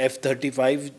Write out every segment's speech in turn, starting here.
F-35,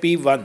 P1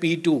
P2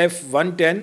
F-110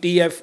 TF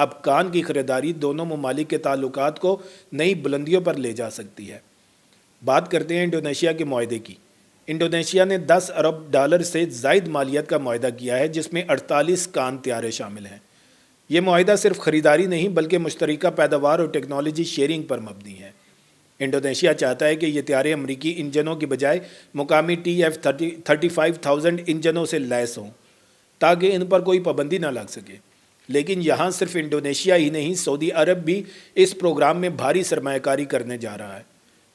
اب کان کی خریداری دونوں ممالک کے تعلقات کو نئی بلندیوں پر لے جا سکتی ہے۔ بات کرتے ہیں انڈونیشیا کے معاہدے کی۔ انڈونیشیا نے $10 ارب سے زائد مالیت کا معاہدہ کیا ہے، جس میں 48 کان طیارے شامل ہیں۔ یہ معاہدہ صرف خریداری نہیں بلکہ مشترکہ پیداوار اور ٹیکنالوجی شیئرنگ پر مبنی ہے۔ انڈونیشیا چاہتا ہے کہ یہ طیارے امریکی انجنوں کی بجائے مقامی TF-35,000 انجنوں سے لیس ہوں تاکہ ان پر کوئی پابندی نہ لگ سکے۔ لیکن یہاں صرف انڈونیشیا ہی نہیں، سعودی عرب بھی اس پروگرام میں بھاری سرمایہ کاری کرنے جا رہا ہے۔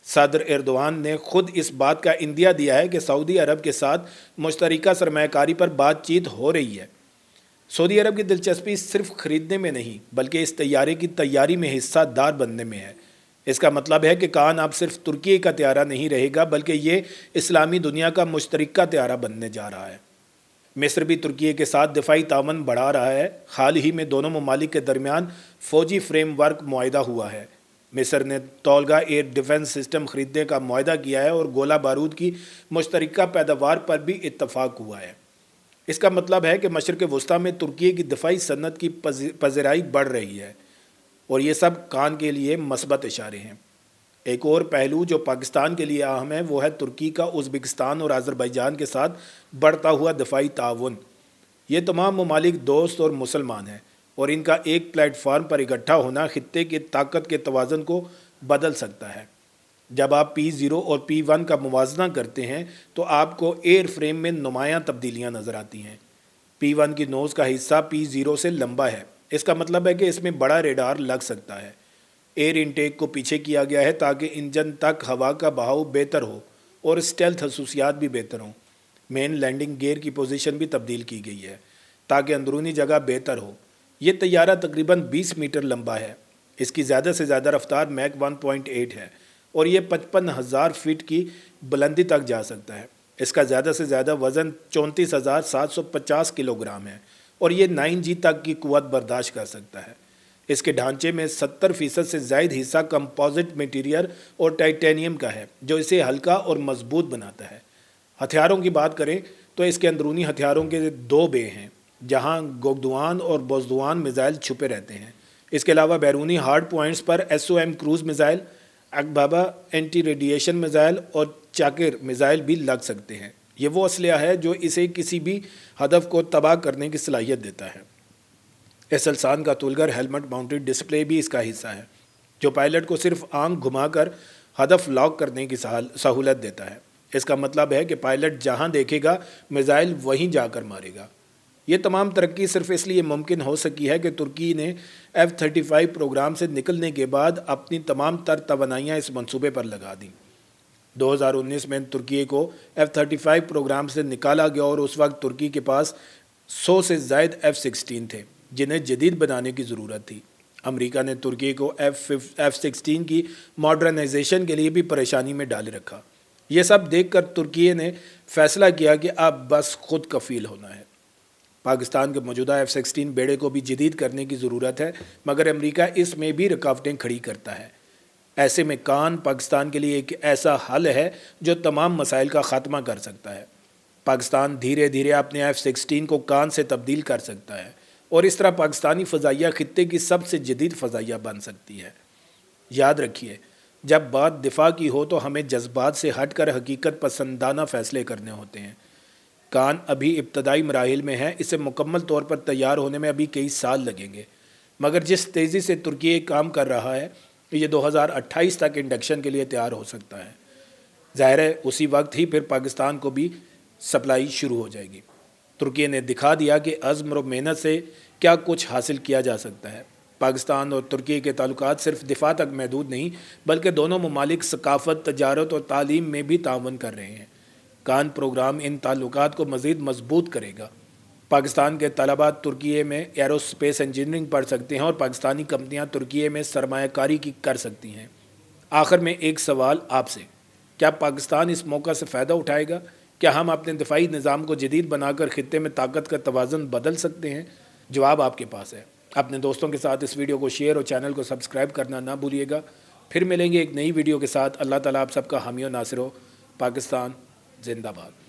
صدر ایردوان نے خود اس بات کا اندیا دیا ہے کہ سعودی عرب کے ساتھ مشترکہ سرمایہ کاری پر بات چیت ہو رہی ہے۔ سعودی عرب کی دلچسپی صرف خریدنے میں نہیں بلکہ اس طیارے کی تیاری میں حصہ دار بننے میں ہے۔ اس کا مطلب ہے کہ کان اب صرف ترکی کا طیارہ نہیں رہے گا بلکہ یہ اسلامی دنیا کا مشترکہ طیارہ بننے جا رہا ہے۔ مصر بھی ترکی کے ساتھ دفاعی تعاون بڑھا رہا ہے۔ حال ہی میں دونوں ممالک کے درمیان فوجی فریم ورک معاہدہ ہوا ہے۔ مصر نے طولگا ایئر ڈیفنس سسٹم خریدنے کا معاہدہ کیا ہے اور گولہ بارود کی مشترکہ پیداوار پر بھی اتفاق ہوا ہے۔ اس کا مطلب ہے کہ مشرق وسطیٰ میں ترکی کی دفاعی صنعت کی پذیرائی بڑھ رہی ہے اور یہ سب کان کے لیے مثبت اشارے ہیں۔ ایک اور پہلو جو پاکستان کے لیے اہم ہے وہ ہے ترکی کا ازبکستان اور آذربائیجان کے ساتھ بڑھتا ہوا دفاعی تعاون۔ یہ تمام ممالک دوست اور مسلمان ہیں اور ان کا ایک پلیٹ فارم پر اکٹھا ہونا خطے کی طاقت کے توازن کو بدل سکتا ہے۔ جب آپ P0 اور P1 کا موازنہ کرتے ہیں تو آپ کو ایئر فریم میں نمایاں تبدیلیاں نظر آتی ہیں۔ P1 کی نوز کا حصہ P0 سے لمبا ہے۔ اس کا مطلب ہے کہ اس میں بڑا ریڈار لگ سکتا ہے۔ ایئر انٹیک کو پیچھے کیا گیا ہے تاکہ انجن تک ہوا کا بہاؤ بہتر ہو اور اسٹیلتھ خصوصیات بھی بہتر ہوں۔ مین لینڈنگ گیئر کی پوزیشن بھی تبدیل کی گئی ہے تاکہ اندرونی جگہ بہتر ہو۔ یہ طیارہ تقریباً 20 میٹر لمبا ہے۔ اس کی زیادہ سے زیادہ رفتار میک 1.8 ہے اور یہ 55,000 فٹ کی بلندی تک جا سکتا ہے۔ اس کا زیادہ سے زیادہ وزن 34,750 کلو گرام ہے اور یہ 9G تک کی قوت برداشت کر سکتا ہے۔ اس کے ڈھانچے میں 70% سے زائد حصہ کمپوزٹ میٹیریل اور ٹائٹینیم کا ہے جو اسے ہلکا اور مضبوط بناتا ہے۔ ہتھیاروں کی بات کریں تو اس کے اندرونی ہتھیاروں کے 2 بے ہیں جہاں گوگدوان اور بوزدوان میزائل چھپے رہتے ہیں۔ اس کے علاوہ بیرونی ہارڈ پوائنٹس پر SOM cruise missile, Akbaba anti radiation missile اور چاکر میزائل بھی لگ سکتے ہیں۔ یہ وہ اسلحہ ہے جو اسے کسی بھی ہدف کو تباہ کرنے کی صلاحیت دیتا ہے۔ SLSAN کا تولگر ہیلمٹ ماؤنٹڈ ڈسپلے بھی اس کا حصہ ہے جو پائلٹ کو صرف آنکھ گھما کر ہدف لاک کرنے کی سہولت دیتا ہے۔ اس کا مطلب ہے کہ پائلٹ جہاں دیکھے گا میزائل وہیں جا کر مارے گا۔ یہ تمام ترقی صرف اس لیے ممکن ہو سکی ہے کہ ترکی نے F-35 پروگرام سے نکلنے کے بعد اپنی تمام تر توانائیاں اس منصوبے پر لگا دیں۔ 2019 میں ترکی کو F-35 پروگرام سے نکالا گیا اور اس وقت ترکی کے پاس 100 سے زائد F-16 تھے جنہیں جدید بنانے کی ضرورت تھی۔ امریکہ نے ترکی کو F-16 کی ماڈرنائزیشن کے لیے بھی پریشانی میں ڈالے رکھا۔ یہ سب دیکھ کر ترکی نے فیصلہ کیا کہ اب بس خود کفیل ہونا ہے۔ پاکستان کے موجودہ F-16 بیڑے کو بھی جدید کرنے کی ضرورت ہے مگر امریکہ اس میں بھی رکاوٹیں کھڑی کرتا ہے۔ ایسے میں کان پاکستان کے لیے ایک ایسا حل ہے جو تمام مسائل کا خاتمہ کر سکتا ہے۔ پاکستان دھیرے دھیرے اپنے F-16 کو کان سے تبدیل کر سکتا ہے اور اس طرح پاکستانی فضائیہ خطے کی سب سے جدید فضائیہ بن سکتی ہے۔ یاد رکھیے، جب بات دفاع کی ہو تو ہمیں جذبات سے ہٹ کر حقیقت پسندانہ فیصلے کرنے ہوتے ہیں۔ کان ابھی ابتدائی مراحل میں ہے، اسے مکمل طور پر تیار ہونے میں ابھی کئی سال لگیں گے، مگر جس تیزی سے ترکی کام کر رہا ہے یہ 2028 تک انڈکشن کے لیے تیار ہو سکتا ہے۔ ظاہر ہے اسی وقت ہی پھر پاکستان کو بھی سپلائی شروع ہو جائے گی۔ ترکی نے دکھا دیا کہ عزم و محنت سے کیا کچھ حاصل کیا جا سکتا ہے۔ پاکستان اور ترکی کے تعلقات صرف دفاع تک محدود نہیں بلکہ دونوں ممالک ثقافت، تجارت اور تعلیم میں بھی تعاون کر رہے ہیں۔ کان پروگرام ان تعلقات کو مزید مضبوط کرے گا۔ پاکستان کے طلباء ترکی میں ایرو اسپیس انجینئرنگ پڑھ سکتے ہیں اور پاکستانی کمپنیاں ترکی میں سرمایہ کاری کی کر سکتی ہیں۔ آخر میں ایک سوال آپ سے، کیا پاکستان اس موقع سے فائدہ اٹھائے گا؟ کیا ہم اپنے دفاعی نظام کو جدید بنا کر خطے میں طاقت کا توازن بدل سکتے ہیں؟ جواب آپ کے پاس ہے۔ اپنے دوستوں کے ساتھ اس ویڈیو کو شیئر اور چینل کو سبسکرائب کرنا نہ بھولیے گا۔ پھر ملیں گے ایک نئی ویڈیو کے ساتھ۔ اللہ تعالیٰ آپ سب کا حامی و ناصر ہو۔ پاکستان زندہ باد۔